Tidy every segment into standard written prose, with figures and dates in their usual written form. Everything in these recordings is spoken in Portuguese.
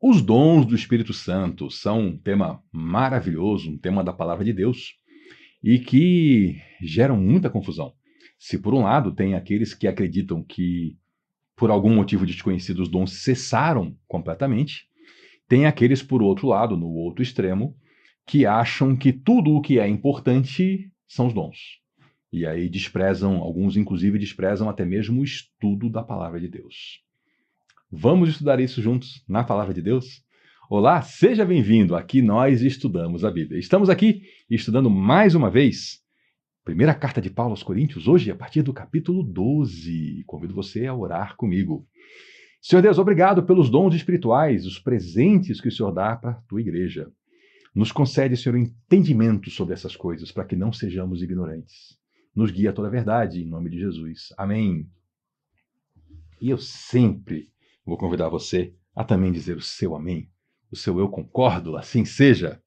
Os dons do Espírito Santo são um tema maravilhoso, um tema da palavra de Deus, e que geram muita confusão. Se por um lado tem aqueles que acreditam que por algum motivo desconhecido os dons cessaram completamente, tem aqueles por outro lado, no outro extremo, que acham que tudo o que é importante são os dons. E aí desprezam, alguns inclusive desprezam até mesmo o estudo da palavra de Deus. Vamos estudar isso juntos na palavra de Deus? Olá, seja bem-vindo. Aqui nós estudamos a Bíblia. Estamos aqui estudando mais uma vez primeira carta de Paulo aos Coríntios, hoje a partir do capítulo 12. Convido você a orar comigo. Senhor Deus, obrigado pelos dons espirituais, os presentes que o Senhor dá para a tua igreja. Nos concede, Senhor, entendimento sobre essas coisas, para que não sejamos ignorantes. Nos guia a toda a verdade, em nome de Jesus. Amém. E eu sempre vou convidar você a também dizer o seu amém, o seu eu concordo, assim seja.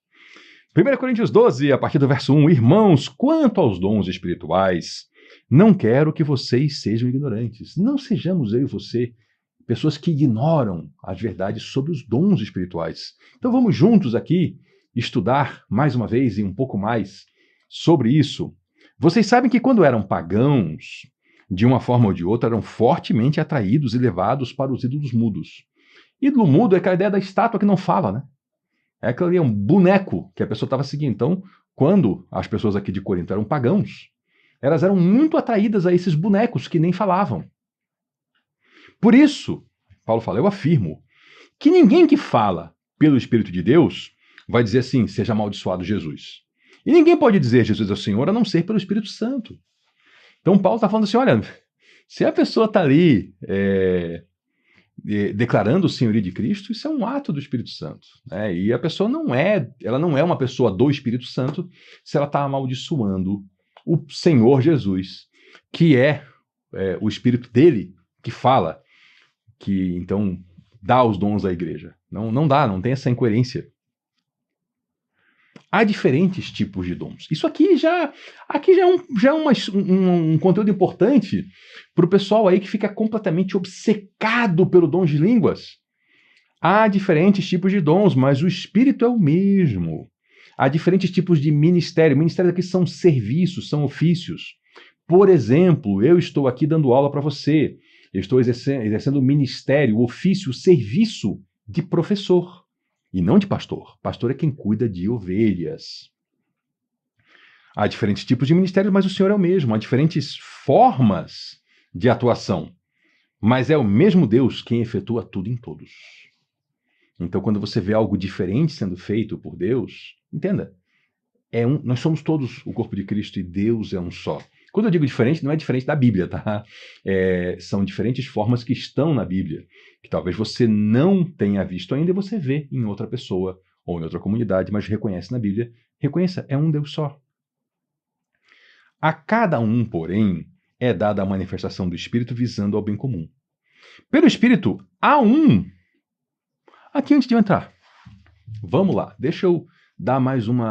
1 Coríntios 12, a partir do verso 1. Irmãos, quanto aos dons espirituais, não quero que vocês sejam ignorantes. Não sejamos eu e você pessoas que ignoram as verdades sobre os dons espirituais. Então vamos juntos aqui estudar mais uma vez e um pouco mais sobre isso. Vocês sabem que quando eram pagãos, de uma forma ou de outra, eram fortemente atraídos e levados para os ídolos mudos. Ídolo mudo é aquela ideia da estátua que não fala, né? É aquele ali, um boneco que a pessoa estava seguindo. Então, quando as pessoas aqui de Corinto eram pagãos, elas eram muito atraídas a esses bonecos que nem falavam. Por isso, Paulo fala, eu afirmo, que ninguém que fala pelo Espírito de Deus vai dizer assim, seja amaldiçoado Jesus. E ninguém pode dizer Jesus é o Senhor a não ser pelo Espírito Santo. Então Paulo está falando assim, olha, se a pessoa está ali declarando o senhorio de Cristo, isso é um ato do Espírito Santo. Né? E a pessoa ela não é uma pessoa do Espírito Santo se ela está amaldiçoando o Senhor Jesus, que é o Espírito dele que fala, que então dá os dons à igreja. Não dá, não tem essa incoerência. Há diferentes tipos de dons. Isso aqui já é um conteúdo importante para o pessoal aí que fica completamente obcecado pelo dom de línguas. Há diferentes tipos de dons, mas o Espírito é o mesmo. Há diferentes tipos de ministério. Ministérios aqui são serviços, são ofícios. Por exemplo, eu estou aqui dando aula para você. Eu estou exercendo o ministério, o ofício, o serviço de professor. E não de pastor. Pastor é quem cuida de ovelhas. Há diferentes tipos de ministérios, mas o Senhor é o mesmo. Há diferentes formas de atuação. Mas é o mesmo Deus quem efetua tudo em todos. Então, quando você vê algo diferente sendo feito por Deus, entenda, nós somos todos o corpo de Cristo e Deus é um só. Quando eu digo diferente, não é diferente da Bíblia, tá? São diferentes formas que estão na Bíblia, que talvez você não tenha visto ainda e você vê em outra pessoa ou em outra comunidade, mas reconhece na Bíblia. Reconheça, é um Deus só. A cada um, porém, é dada a manifestação do Espírito visando ao bem comum. Pelo Espírito, há um. Aqui antes de eu entrar, vamos lá, deixa eu dar mais um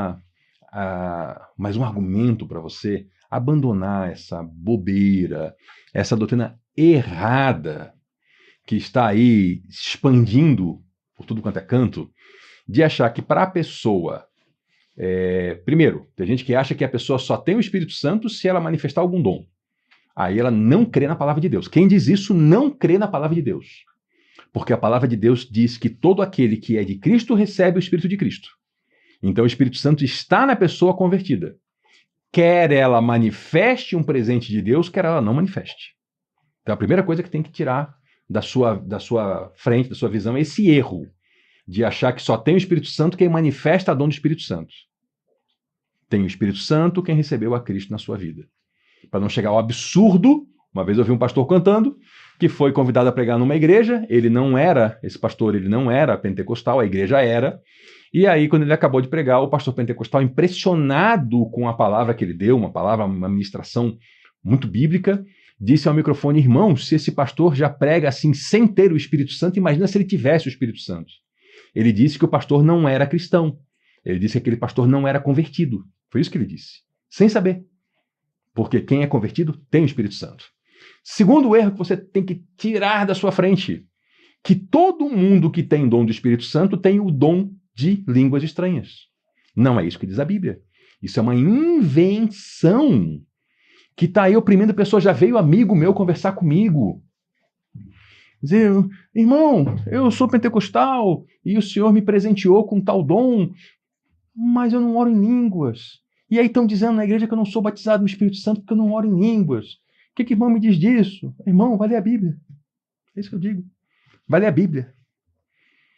argumento para você abandonar essa bobeira, essa doutrina errada que está aí expandindo por tudo quanto é canto, de achar que para a pessoa... primeiro, tem gente que acha que a pessoa só tem o Espírito Santo se ela manifestar algum dom. Aí ela não crê na palavra de Deus. Quem diz isso não crê na palavra de Deus. Porque a palavra de Deus diz que todo aquele que é de Cristo recebe o Espírito de Cristo. Então o Espírito Santo está na pessoa convertida. Quer ela manifeste um presente de Deus, quer ela não manifeste. Então a primeira coisa que tem que tirar da sua frente, da sua visão, é esse erro de achar que só tem o Espírito Santo quem manifesta a dom do Espírito Santo. Tem o Espírito Santo quem recebeu a Cristo na sua vida. Para não chegar ao absurdo, uma vez eu vi um pastor cantando, que foi convidado a pregar numa igreja, esse pastor ele não era pentecostal, a igreja era, e aí quando ele acabou de pregar, o pastor pentecostal, impressionado com a palavra que ele deu, uma ministração muito bíblica, disse ao microfone, irmão, se esse pastor já prega assim sem ter o Espírito Santo, imagina se ele tivesse o Espírito Santo. Ele disse que o pastor não era cristão, ele disse que aquele pastor não era convertido, foi isso que ele disse, sem saber, porque quem é convertido tem o Espírito Santo. Segundo erro que você tem que tirar da sua frente, que todo mundo que tem dom do Espírito Santo tem o dom de línguas estranhas. Não é isso que diz a Bíblia. Isso é uma invenção que está aí oprimindo a pessoa. Já veio amigo meu conversar comigo. Dizer, irmão, eu sou pentecostal e o Senhor me presenteou com tal dom, mas eu não oro em línguas. E aí estão dizendo na igreja que eu não sou batizado no Espírito Santo porque eu não oro em línguas. O que irmão me diz disso? Irmão, vai ler a Bíblia. É isso que eu digo. Vai ler a Bíblia.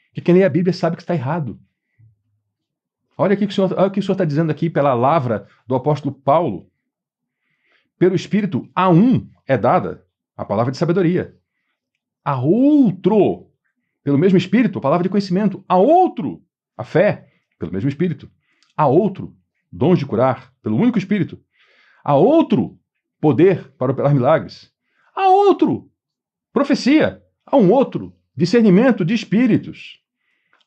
Porque quem lê a Bíblia sabe que está errado. Olha o que o Senhor está dizendo aqui pela lavra do apóstolo Paulo. Pelo Espírito, a um é dada a palavra de sabedoria. A outro, pelo mesmo Espírito, a palavra de conhecimento. A outro, a fé, pelo mesmo Espírito. A outro, dons de curar, pelo único Espírito. A outro, poder para operar milagres. A outro, profecia. A um outro, discernimento de espíritos.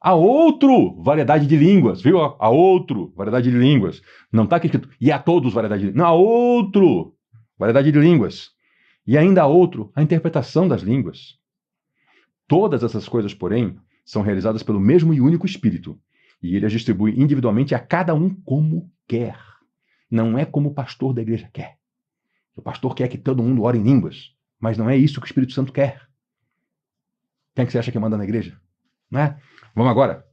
A outro, variedade de línguas, viu? A outro, variedade de línguas. Não está aqui escrito, e a todos, variedade de línguas. Não, a outro, variedade de línguas. E ainda a outro, a interpretação das línguas. Todas essas coisas, porém, são realizadas pelo mesmo e único Espírito. E ele as distribui individualmente a cada um como quer. Não é como o pastor da igreja quer. O pastor quer que todo mundo ore em línguas. Mas não é isso que o Espírito Santo quer. Quem é que você acha que manda na igreja? Não é? Vamos agora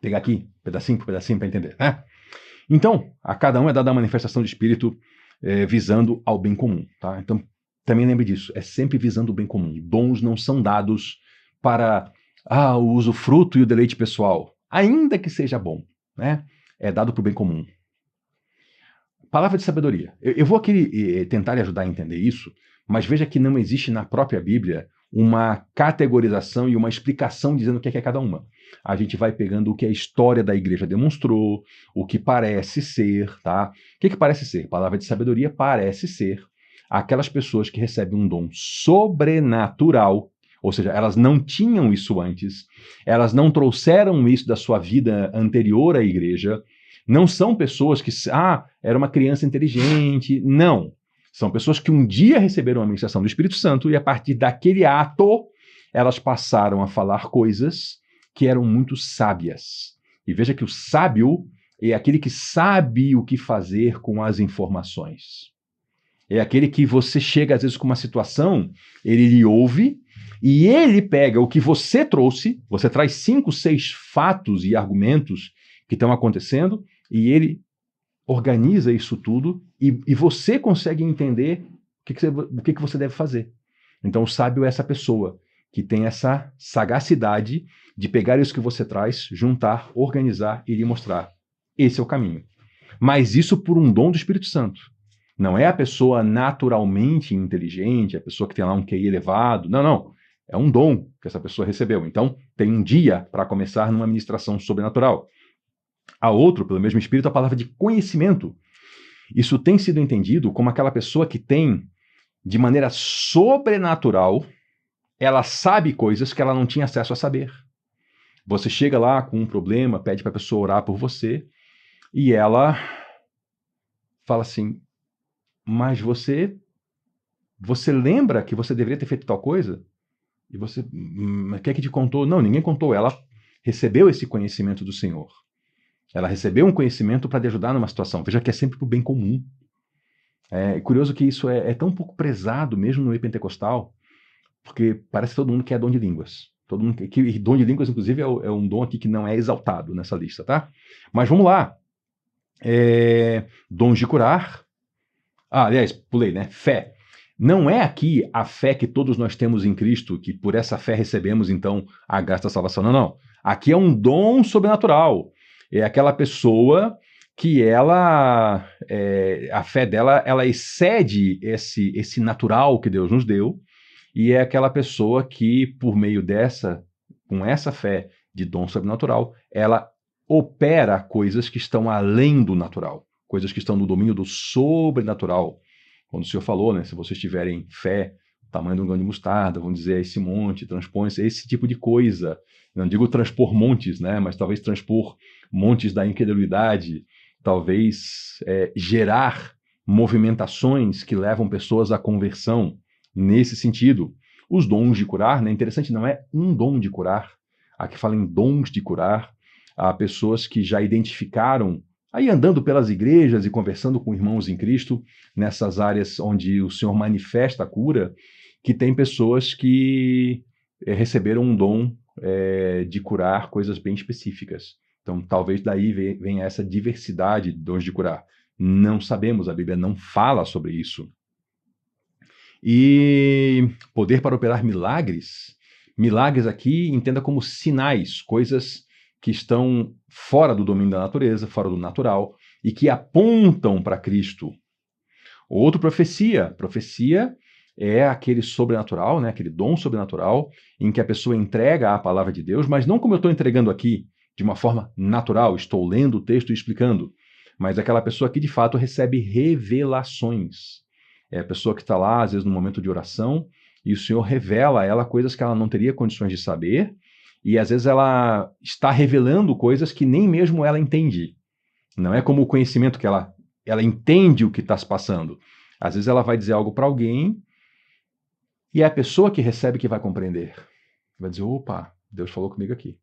pegar aqui, pedacinho por pedacinho, para entender. Né? Então, a cada um é dada a manifestação de Espírito visando ao bem comum. Tá? Então, também lembre disso, é sempre visando o bem comum. Dons não são dados para o usufruto e o deleite pessoal, ainda que seja bom. Né? É dado para o bem comum. Palavra de sabedoria. Eu vou aqui tentar lhe ajudar a entender isso, mas veja que não existe na própria Bíblia uma categorização e uma explicação dizendo o que é cada uma. A gente vai pegando o que a história da igreja demonstrou, o que parece ser, tá? O que parece ser? Palavra de sabedoria parece ser aquelas pessoas que recebem um dom sobrenatural, ou seja, elas não tinham isso antes, elas não trouxeram isso da sua vida anterior à igreja, não são pessoas que, era uma criança inteligente, não. São pessoas que um dia receberam a ministração do Espírito Santo e a partir daquele ato, elas passaram a falar coisas que eram muito sábias. E veja que o sábio é aquele que sabe o que fazer com as informações. É aquele que você chega às vezes com uma situação, ele lhe ouve e ele pega o que você trouxe, você traz 5, 6 fatos e argumentos que estão acontecendo e ele organiza isso tudo e você consegue entender o que você deve fazer. Então o sábio é essa pessoa que tem essa sagacidade de pegar isso que você traz, juntar, organizar e lhe mostrar. Esse é o caminho. Mas isso por um dom do Espírito Santo. Não é a pessoa naturalmente inteligente, a pessoa que tem lá um QI elevado. Não, não. É um dom que essa pessoa recebeu. Então tem um dia para começar numa ministração sobrenatural. A outro, pelo mesmo Espírito, a palavra de conhecimento. Isso tem sido entendido como aquela pessoa que tem, de maneira sobrenatural, ela sabe coisas que ela não tinha acesso a saber. Você chega lá com um problema, pede para a pessoa orar por você, e ela fala assim, mas você lembra que você deveria ter feito tal coisa? E você, quem é que te contou? Não, ninguém contou. Ela recebeu esse conhecimento do Senhor. Ela recebeu um conhecimento para te ajudar numa situação. Veja que é sempre para o bem comum. É curioso que isso é tão pouco prezado, mesmo no meio pentecostal, porque parece que todo mundo quer dom de línguas. Todo mundo que dom de línguas, inclusive, é um dom aqui que não é exaltado nessa lista, tá? Mas vamos lá. Dons de curar. Aliás, pulei, né? Fé. Não é aqui a fé que todos nós temos em Cristo, que por essa fé recebemos, então, a graça da salvação. Não, não. Aqui é um dom sobrenatural. É aquela pessoa que a fé dela, ela excede esse natural que Deus nos deu, e é aquela pessoa que, por meio com essa fé de dom sobrenatural, ela opera coisas que estão além do natural, coisas que estão no domínio do sobrenatural. Quando o Senhor falou, né, se vocês tiverem fé, tamanho de um grão de mostarda, vão dizer esse monte, transpõe esse tipo de coisa. Não digo transpor montes, né, mas talvez transpor montes da incredulidade, talvez gerar movimentações que levam pessoas à conversão nesse sentido. Os dons de curar, né? Interessante, não é um dom de curar. Aqui fala em dons de curar. Há pessoas que já identificaram, aí andando pelas igrejas e conversando com irmãos em Cristo, nessas áreas onde o Senhor manifesta a cura, que tem pessoas que receberam um dom de curar coisas bem específicas. Então, talvez daí venha essa diversidade de dons de curar. Não sabemos, a Bíblia não fala sobre isso. E poder para operar milagres. Milagres aqui, entenda como sinais, coisas que estão fora do domínio da natureza, fora do natural, e que apontam para Cristo. Outro, profecia. Profecia é aquele sobrenatural, né, aquele dom sobrenatural, em que a pessoa entrega a palavra de Deus, mas não como eu estou entregando aqui, de uma forma natural, estou lendo o texto e explicando, mas aquela pessoa que de fato recebe revelações. É a pessoa que está lá, às vezes, no momento de oração, e o Senhor revela a ela coisas que ela não teria condições de saber, e às vezes ela está revelando coisas que nem mesmo ela entende. Não é como o conhecimento que ela entende o que está se passando. Às vezes ela vai dizer algo para alguém, e é a pessoa que recebe que vai compreender. Vai dizer, opa, Deus falou comigo aqui.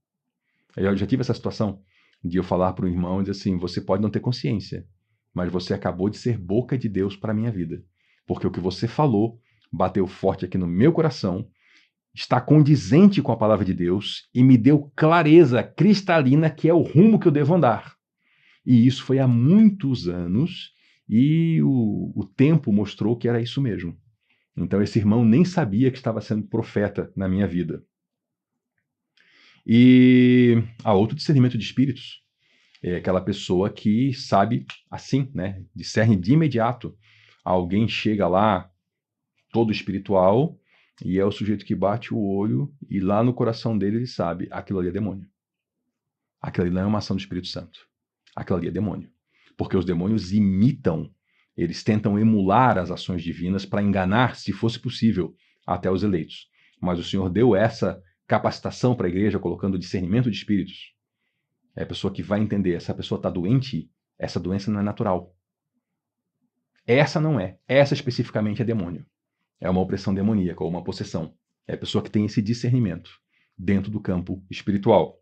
Eu já tive essa situação de eu falar para um irmão e dizer assim, você pode não ter consciência, mas você acabou de ser boca de Deus para a minha vida. Porque o que você falou bateu forte aqui no meu coração, está condizente com a palavra de Deus e me deu clareza cristalina que é o rumo que eu devo andar. E isso foi há muitos anos e o tempo mostrou que era isso mesmo. Então esse irmão nem sabia que estava sendo profeta na minha vida. E há outro discernimento de espíritos. É aquela pessoa que sabe assim, né? Discerne de imediato. Alguém chega lá, todo espiritual, e é o sujeito que bate o olho, e lá no coração dele ele sabe, aquilo ali é demônio. Aquilo ali não é uma ação do Espírito Santo. Aquilo ali é demônio. Porque os demônios imitam, eles tentam emular as ações divinas para enganar, se fosse possível, até os eleitos. Mas o Senhor deu essa capacitação para a igreja, colocando discernimento de espíritos. É a pessoa que vai entender, essa pessoa está doente, essa doença não é natural. Essa não é. Essa especificamente é demônio. É uma opressão demoníaca ou uma possessão. É a pessoa que tem esse discernimento dentro do campo espiritual.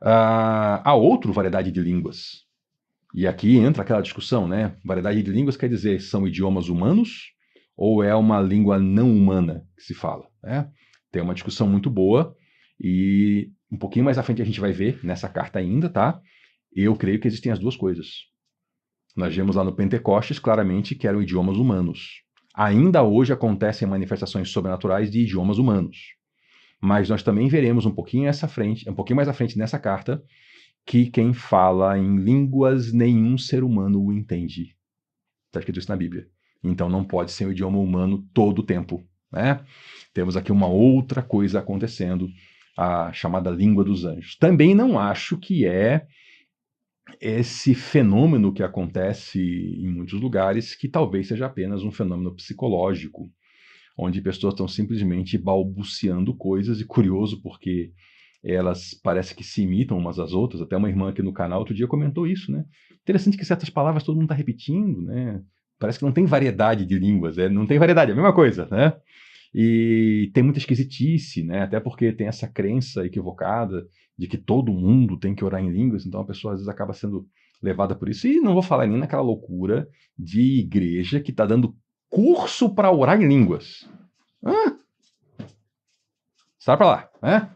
Há outra variedade de línguas. E aqui entra aquela discussão, né? Variedade de línguas quer dizer, são idiomas humanos ou é uma língua não humana que se fala, né? Tem uma discussão muito boa e um pouquinho mais à frente a gente vai ver nessa carta ainda, tá? Eu creio que existem as duas coisas. Nós vemos lá no Pentecostes claramente que eram idiomas humanos. Ainda hoje acontecem manifestações sobrenaturais de idiomas humanos. Mas nós também veremos um pouquinho mais à frente nessa carta que quem fala em línguas nenhum ser humano o entende. Está escrito isso na Bíblia. Então não pode ser o idioma humano todo o tempo, né? Temos aqui uma outra coisa acontecendo, a chamada língua dos anjos. Também não acho que é esse fenômeno que acontece em muitos lugares, que talvez seja apenas um fenômeno psicológico, onde pessoas estão simplesmente balbuciando coisas, e curioso porque elas parecem que se imitam umas às outras. Até uma irmã aqui no canal outro dia comentou isso, né? Interessante que certas palavras todo mundo está repetindo, né? Parece que não tem variedade de línguas, não tem variedade, é a mesma coisa, né? E tem muita esquisitice, né? Até porque tem essa crença equivocada de que todo mundo tem que orar em línguas, então a pessoa às vezes acaba sendo levada por isso. E não vou falar nem naquela loucura de igreja que está dando curso para orar em línguas. Sai para lá, né?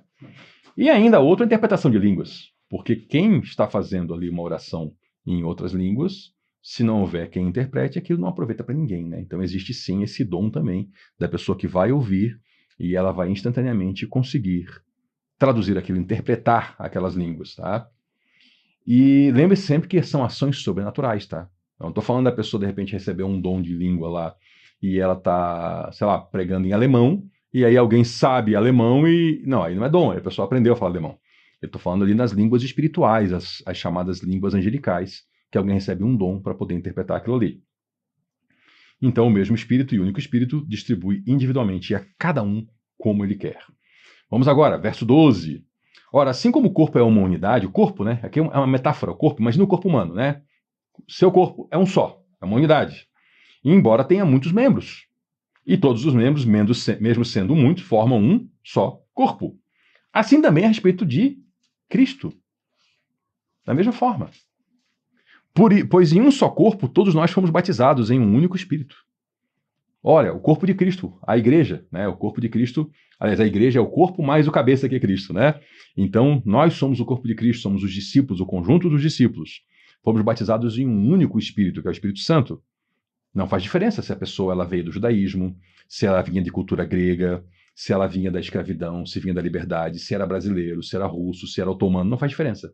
E ainda outra interpretação de línguas, porque quem está fazendo ali uma oração em outras línguas, se não houver quem interprete, aquilo não aproveita para ninguém, né? Então existe sim esse dom também da pessoa que vai ouvir e ela vai instantaneamente conseguir traduzir aquilo, interpretar aquelas línguas, tá? E lembre-se sempre que são ações sobrenaturais, tá? Eu não estou falando da pessoa de repente receber um dom de língua lá e ela está, sei lá, pregando em alemão, e aí alguém sabe alemão e... Não, aí não é dom, a pessoa aprendeu a falar alemão. Eu estou falando ali nas línguas espirituais, as chamadas línguas angelicais, que alguém recebe um dom para poder interpretar aquilo ali. Então o mesmo Espírito e o único Espírito distribui individualmente a cada um como ele quer. Vamos agora, verso 12. Ora, assim como o corpo é uma unidade, o corpo, né? Aqui é uma metáfora, o corpo, imagina o corpo humano, né? Seu corpo é um só, é uma unidade. E embora tenha muitos membros, E todos os membros, mesmo sendo muitos, formam um só corpo. Assim também a respeito de Cristo. Da mesma forma. Pois em um só corpo, todos nós fomos batizados em um único Espírito. Olha, o corpo de Cristo, a igreja, né? O corpo de Cristo, aliás, a igreja é o corpo mais o cabeça que é Cristo, né? Então, nós somos o corpo de Cristo, somos os discípulos, o conjunto dos discípulos. Fomos batizados em um único Espírito, que é o Espírito Santo. Não faz diferença se a pessoa ela veio do judaísmo, se ela vinha de cultura grega, se ela vinha da escravidão, se vinha da liberdade, se era brasileiro, se era russo, se era otomano, não faz diferença.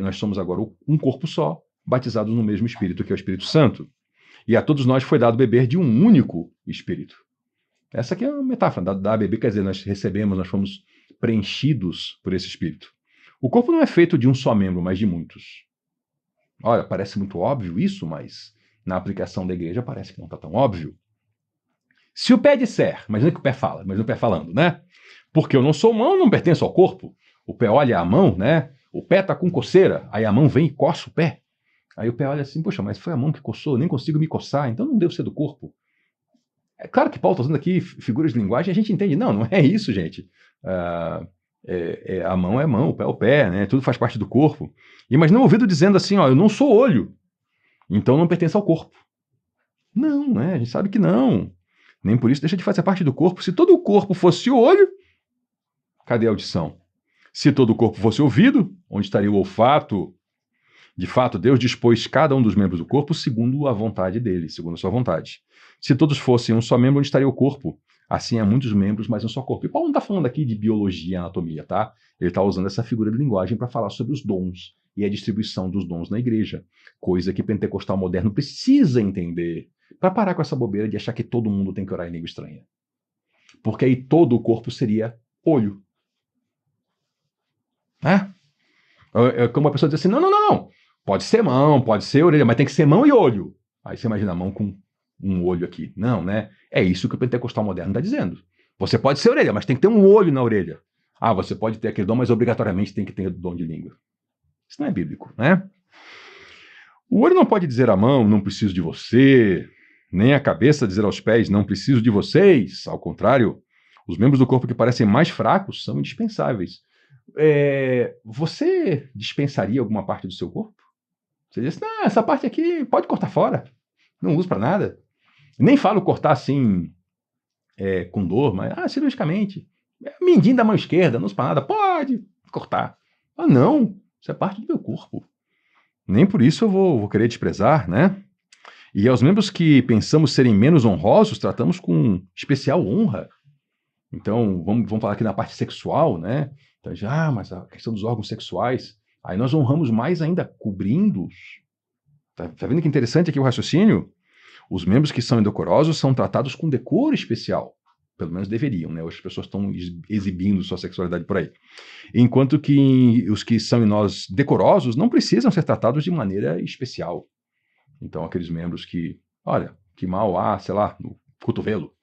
Nós somos agora um corpo só, batizados no mesmo Espírito, que é o Espírito Santo. E a todos nós foi dado beber de um único Espírito. Essa aqui é uma metáfora. Dar beber quer dizer, nós recebemos, nós fomos preenchidos por esse Espírito. O corpo não é feito de um só membro, mas de muitos. Olha, parece muito óbvio isso, mas na aplicação da igreja parece que não está tão óbvio. Se o pé disser, imagina que o pé fala, imagina o pé falando, né? Porque eu não sou mão, não pertenço ao corpo. O pé olha a mão, né? O pé está com coceira, aí a mão vem e coça o pé. Aí o pé olha assim, poxa, mas foi a mão que coçou, eu nem consigo me coçar, então não devo ser do corpo. É claro que Paulo está usando aqui figuras de linguagem, a gente entende, não é isso, gente. A mão é mão, o pé é o pé, né? Tudo faz parte do corpo. Imagina o ouvido dizendo assim, ó, eu não sou olho, então não pertence ao corpo. Não, né? A gente sabe que não. Nem por isso deixa de fazer parte do corpo. Se todo o corpo fosse olho, cadê a audição? Se todo o corpo fosse ouvido, onde estaria o olfato? De fato, Deus dispôs cada um dos membros do corpo segundo a vontade dele, segundo a sua vontade. Se todos fossem um só membro, onde estaria o corpo? Assim há muitos membros, mas um só corpo. E Paulo não está falando aqui de biologia e anatomia, tá? Ele está usando essa figura de linguagem para falar sobre os dons e a distribuição dos dons na igreja. Coisa que pentecostal moderno precisa entender para parar com essa bobeira de achar que todo mundo tem que orar em língua estranha. Porque aí todo o corpo seria olho. É como a pessoa diz assim, não. Pode ser mão, pode ser orelha, mas tem que ser mão e olho. Aí você imagina a mão com um olho aqui. Não, né? É isso que o pentecostal moderno está dizendo. Você pode ser orelha, mas tem que ter um olho na orelha. Você pode ter aquele dom, mas obrigatoriamente tem que ter o dom de língua. Isso não é bíblico, né? O olho não pode dizer à mão, não preciso de você, nem a cabeça dizer aos pés, não preciso de vocês. Ao contrário, os membros do corpo que parecem mais fracos são indispensáveis. Você dispensaria alguma parte do seu corpo? Você diz, não, essa parte aqui pode cortar fora, não uso para nada. Nem falo cortar assim, com dor, mas cirurgicamente. Mindinho da mão esquerda, não uso para nada, pode cortar. Não, isso é parte do meu corpo. Nem por isso eu vou querer desprezar, né? E aos membros que pensamos serem menos honrosos, tratamos com especial honra. Então, vamos falar aqui na parte sexual, né? Então, mas a questão dos órgãos sexuais, aí nós honramos mais ainda, cobrindo-os. Tá vendo que interessante aqui o raciocínio? Os membros que são indecorosos são tratados com decoro especial. Pelo menos deveriam, né? Hoje as pessoas estão exibindo sua sexualidade por aí. Enquanto que os que são em nós decorosos não precisam ser tratados de maneira especial. Então, aqueles membros que, olha, que mal há, sei lá, no cotovelo.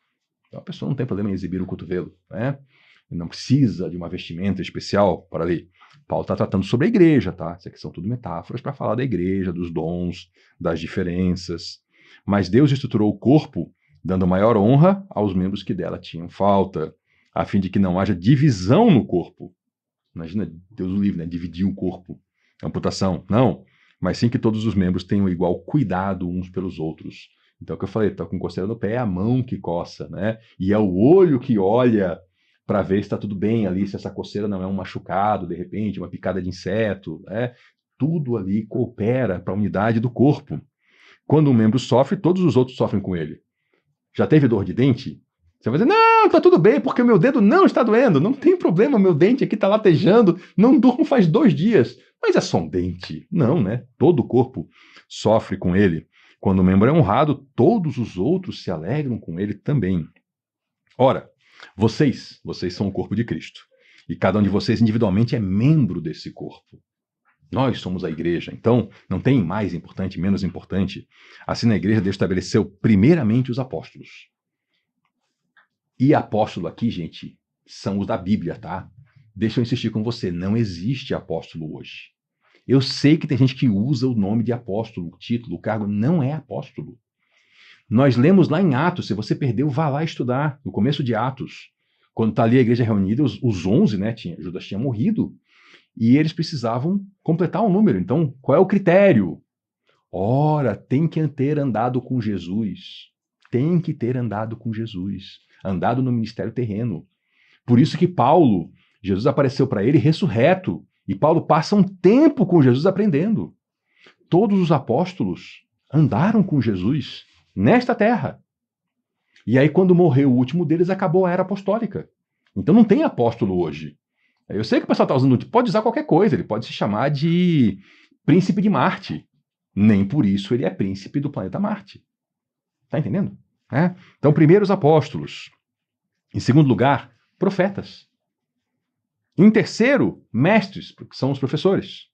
Então, a pessoa não tem problema em exibir o cotovelo, né? Não precisa de uma vestimenta especial para ali. Paulo está tratando sobre a igreja, tá? Isso aqui são tudo metáforas para falar da igreja, dos dons, das diferenças. Mas Deus estruturou o corpo dando maior honra aos membros que dela tinham falta, a fim de que não haja divisão no corpo. Imagina, Deus o livre, né? Dividir o corpo. Amputação. Não. Mas sim que todos os membros tenham igual cuidado uns pelos outros. Então, o que eu falei, tá com coceira no pé, é a mão que coça, né? E é o olho que olha para ver se está tudo bem ali, se essa coceira não é um machucado, de repente, uma picada de inseto, né? Tudo ali coopera para a unidade do corpo. Quando um membro sofre, todos os outros sofrem com ele. Já teve dor de dente? Você vai dizer, não, tá tudo bem, porque o meu dedo não está doendo, não tem problema, meu dente aqui está latejando, não durmo faz 2 dias. Mas é só um dente. Não, né? Todo o corpo sofre com ele. Quando o membro é honrado, todos os outros se alegram com ele também. Ora, vocês são o corpo de Cristo. E cada um de vocês individualmente é membro desse corpo. Nós somos a igreja, então não tem mais importante, menos importante. Assim, na igreja, Deus estabeleceu primeiramente os apóstolos. E apóstolo aqui, gente, são os da Bíblia, tá? Deixa eu insistir com você, não existe apóstolo hoje. Eu sei que tem gente que usa o nome de apóstolo, o título, o cargo, não é apóstolo. Nós lemos lá em Atos, se você perdeu, vá lá estudar, no começo de Atos. Quando está ali a igreja reunida, os 11, né, Judas tinha morrido, e eles precisavam completar o número. Então, qual é o critério? Ora, tem que ter andado com Jesus. Tem que ter andado com Jesus. Andado no ministério terreno. Por isso que Paulo, Jesus apareceu para ele ressurreto. E Paulo passa um tempo com Jesus aprendendo. Todos os apóstolos andaram com Jesus nesta terra. E aí, quando morreu o último deles, acabou a era apostólica. Então não tem apóstolo hoje. Eu sei que o pessoal está usando, pode usar qualquer coisa, ele pode se chamar de príncipe de Marte. Nem por isso ele é príncipe do planeta Marte. Está entendendo? É? Então, primeiro os apóstolos. Em segundo lugar, profetas. Em terceiro, mestres, que são os professores.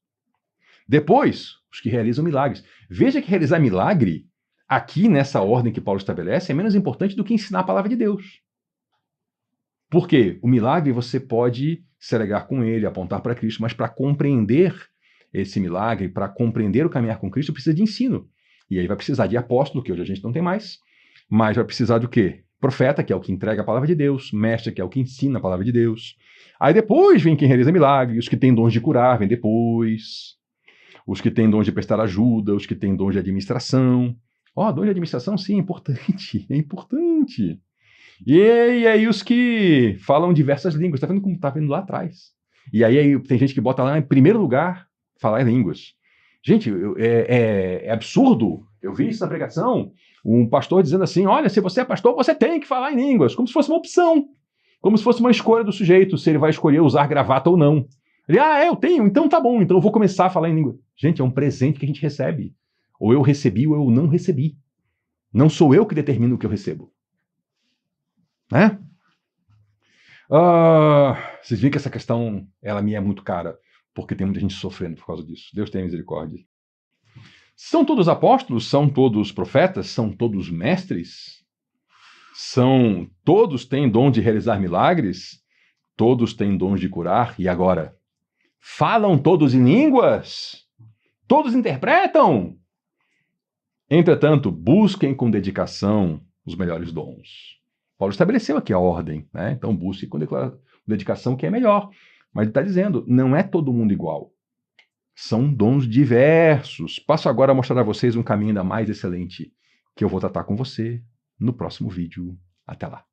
Depois, os que realizam milagres. Veja que realizar milagre, aqui nessa ordem que Paulo estabelece, é menos importante do que ensinar a palavra de Deus. Porque o milagre você pode se alegar com ele, apontar para Cristo, mas para compreender esse milagre, para compreender o caminhar com Cristo, precisa de ensino. E aí vai precisar de apóstolo, que hoje a gente não tem mais, mas vai precisar do quê? Profeta, que é o que entrega a palavra de Deus, mestre, que é o que ensina a palavra de Deus. Aí depois vem quem realiza milagre, os que têm dons de curar, vem depois. Os que têm dons de prestar ajuda, os que têm dons de administração. Dom de administração, sim, é importante, é importante. E aí os que falam diversas línguas, tá vendo como tá vendo lá atrás? E aí tem gente que bota lá em primeiro lugar, falar em línguas. Gente, é absurdo. Eu vi isso na pregação, um pastor dizendo assim, olha, se você é pastor, você tem que falar em línguas, como se fosse uma opção, como se fosse uma escolha do sujeito, se ele vai escolher usar gravata ou não. Ele, eu tenho, então tá bom, então eu vou começar a falar em língua. Gente, é um presente que a gente recebe. Ou eu recebi ou eu não recebi. Não sou eu que determino o que eu recebo. Né? Vocês viram que essa questão, ela me é muito cara, porque tem muita gente sofrendo por causa disso. Deus tenha misericórdia. São todos apóstolos? São todos profetas? São todos mestres? Todos têm dom de realizar milagres? Todos têm dom de curar? E agora? Falam todos em línguas? Todos interpretam? Entretanto, busquem com dedicação os melhores dons. Paulo estabeleceu aqui a ordem, né? Então busque com dedicação que é melhor. Mas ele está dizendo, não é todo mundo igual. São dons diversos. Passo agora a mostrar a vocês um caminho ainda mais excelente, que eu vou tratar com você no próximo vídeo. Até lá.